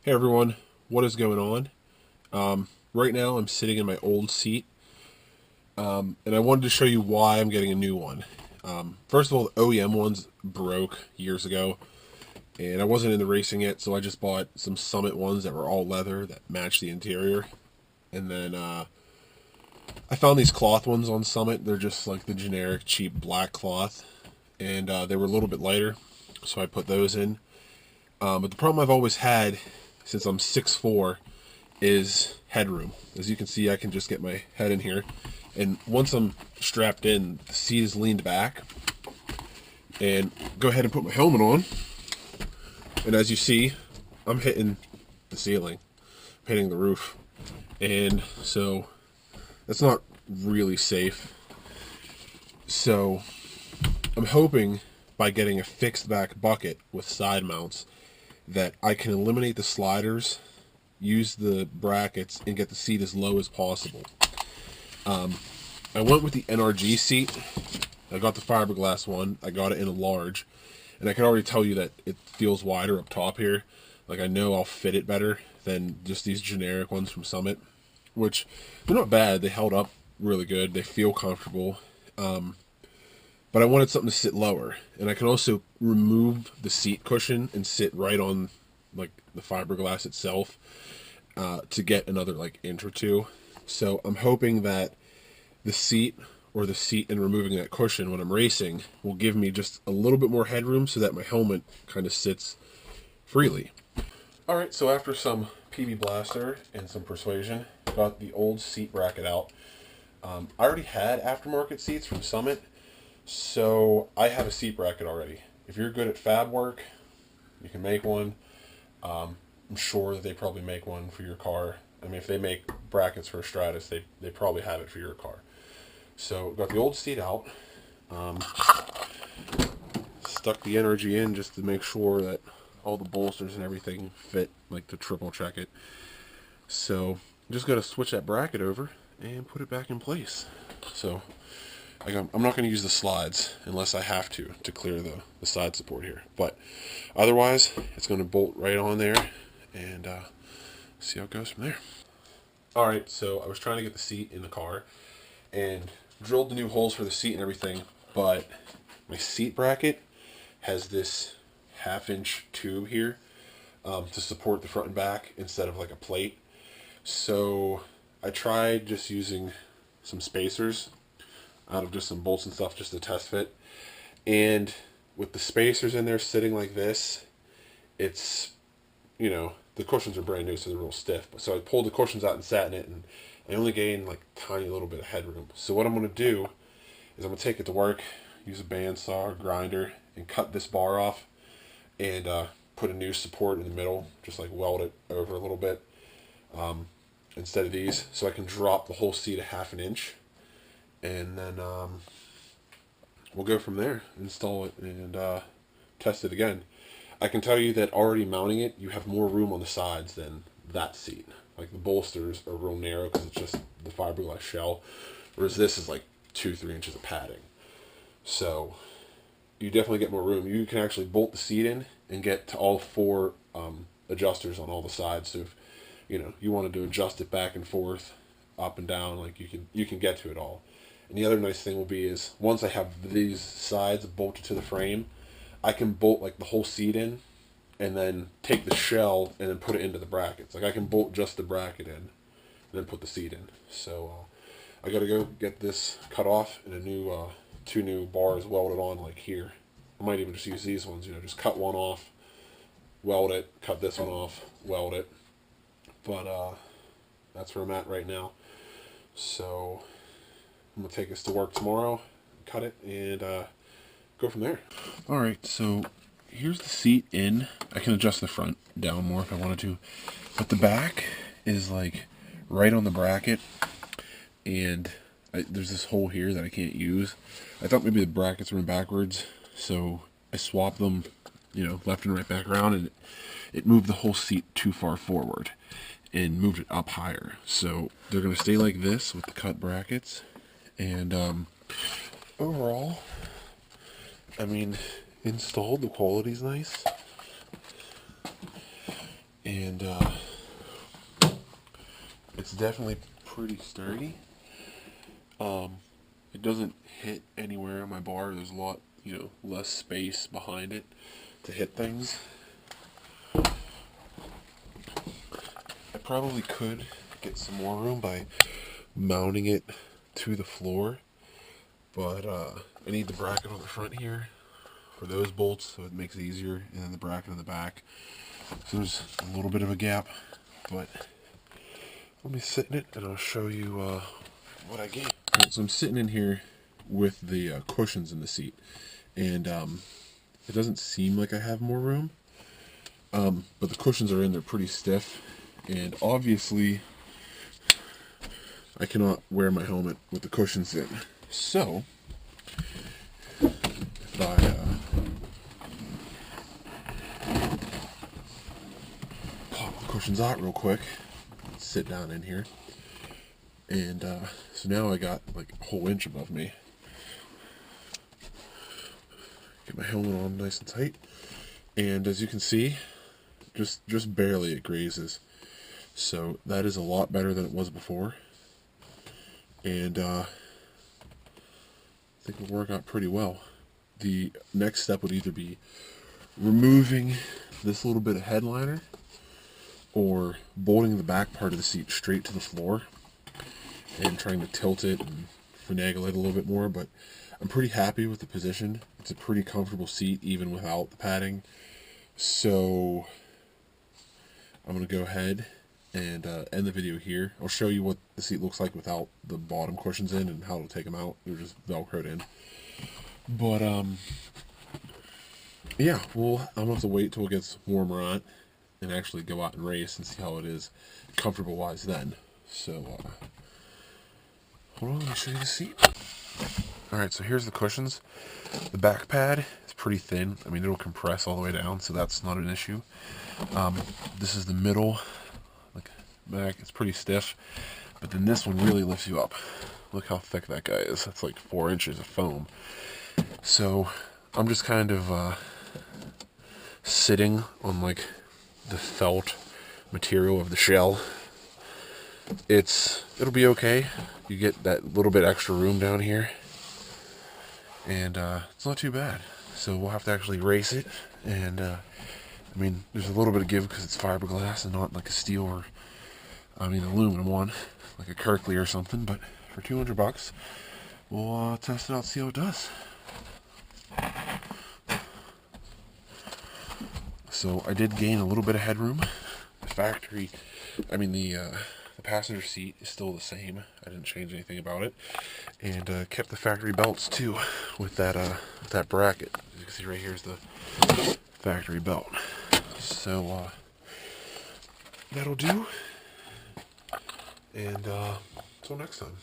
Hey everyone, what is going on? Right now I'm sitting in my old seat, and I wanted to show you why I'm getting a new one. First of all, the OEM ones broke years ago, and I wasn't into racing yet, so I just bought some Summit ones that were all leather that matched the interior. And then I found these cloth ones on Summit. They're just like the generic cheap black cloth, and they were a little bit lighter, so I put those in. But the problem I've always had, since I'm 6'4", is headroom. As you can see, I can just get my head in here, and once I'm strapped in, the seat is leaned back, and go ahead and put my helmet on, and as you see, I'm hitting the ceiling, hitting the roof, and so that's not really safe. So I'm hoping by getting a fixed back bucket with side mounts that I can eliminate the sliders, use the brackets, and get the seat as low as possible. I went with the NRG seat. I got the fiberglass one. I got it in a large, and I can already tell you that it feels wider up top here. Like, I know I'll fit it better than just these generic ones from Summit, which they're not bad. They held up really good. They feel comfortable. But I wanted something to sit lower, and I can also remove the seat cushion and sit right on like the fiberglass itself to get another like inch or two. So I'm hoping that the seat and removing that cushion when I'm racing will give me just a little bit more headroom so that my helmet kind of sits freely. All right, so after some PB Blaster and some persuasion, got the old seat bracket out. I already had aftermarket seats from Summit, so I have a seat bracket already. If you're good at fab work, you can make one. I'm sure that they probably make one for your car. I mean, if they make brackets for a Stratus, they probably have it for your car. So got the old seat out. Stuck the NRG in just to make sure that all the bolsters and everything fit, like to triple check it. So I'm just got to switch that bracket over and put it back in place. So I'm not going to use the slides unless I have to clear the side support here. But otherwise, it's going to bolt right on there and see how it goes from there. Alright, so I was trying to get the seat in the car and drilled the new holes for the seat and everything, but my seat bracket has this half-inch tube here to support the front and back instead of like a plate. So I tried just using some spacers out of just some bolts and stuff just to test fit, and with the spacers in there sitting like this, it's, you know, the cushions are brand new, so they're real stiff. So I pulled the cushions out and sat in it, and I only gained like a tiny little bit of headroom. So what I'm going to do is I'm going to take it to work, use a bandsaw or grinder, and cut this bar off, and put a new support in the middle, just like weld it over a little bit instead of these, so I can drop the whole seat a half an inch. And then we'll go from there, install it, and test it again. I can tell you that already mounting it, you have more room on the sides than that seat. Like, the bolsters are real narrow because it's just the fiberglass shell, whereas this is like 2-3 inches of padding. So you definitely get more room. You can actually bolt the seat in and get to all four adjusters on all the sides. So if you wanted to adjust it back and forth, up and down, like you can get to it all. And the other nice thing will be is once I have these sides bolted to the frame, I can bolt like the whole seat in and then take the shell and then put it into the brackets. Like, I can bolt just the bracket in and then put the seat in. So I got to go get this cut off and a new 2 new bars welded on, like here. I might even just use these ones, just cut one off, weld it, cut this one off, weld it. But that's where I'm at right now. So I'm going to take this to work tomorrow, cut it, and go from there. Alright, so here's the seat in. I can adjust the front down more if I wanted to. But the back is like right on the bracket, and there's this hole here that I can't use. I thought maybe the brackets were backwards, so I swapped them, left and right back around, and it moved the whole seat too far forward and moved it up higher. So they're going to stay like this with the cut brackets. And overall, I mean, installed, the quality's nice. and it's definitely pretty sturdy. It doesn't hit anywhere on my bar. There's a lot, less space behind it to hit things. I probably could get some more room by mounting it to the floor, but I need the bracket on the front here for those bolts, so it makes it easier, and then the bracket on the back. So there's a little bit of a gap, but let me sit in it and I'll show you what I get. Right, so I'm sitting in here with the cushions in the seat, and it doesn't seem like I have more room, but the cushions are in there pretty stiff, and obviously I cannot wear my helmet with the cushions in. So if I pop the cushions out real quick, sit down in here, and so now I got like a whole inch above me. Get my helmet on nice and tight, and as you can see, just barely it grazes. So that is a lot better than it was before, and I think it'll work out pretty well. The next step would either be removing this little bit of headliner or bolting the back part of the seat straight to the floor and trying to tilt it and finagle it a little bit more, but I'm pretty happy with the position. It's a pretty comfortable seat even without the padding. So I'm going to go ahead and end the video here. I'll show you what the seat looks like without the bottom cushions in and how to take them out. They're just Velcroed in. But yeah, I'm going to have to wait till it gets warmer on and actually go out and race and see how it is comfortable wise then. So hold on, let me show you the seat. Alright, so here's the cushions. The back pad is pretty thin. I mean, it'll compress all the way down, so that's not an issue. This is the middle, like back, it's pretty stiff, but then this one really lifts you up. Look how thick that guy is. That's like 4 inches of foam. So I'm just kind of sitting on like the felt material of the shell. It'll be okay. You get that little bit extra room down here, and it's not too bad. So we'll have to actually race it, and I mean, there's a little bit of give because it's fiberglass and not like a steel or aluminum one, like a Kirkley or something. But for $200, we'll test it out, see how it does. So I did gain a little bit of headroom. The factory, the passenger seat is still the same. I didn't change anything about it, and kept the factory belts too with that bracket. As you can see right here is the factory belt. So that'll do, and until next time.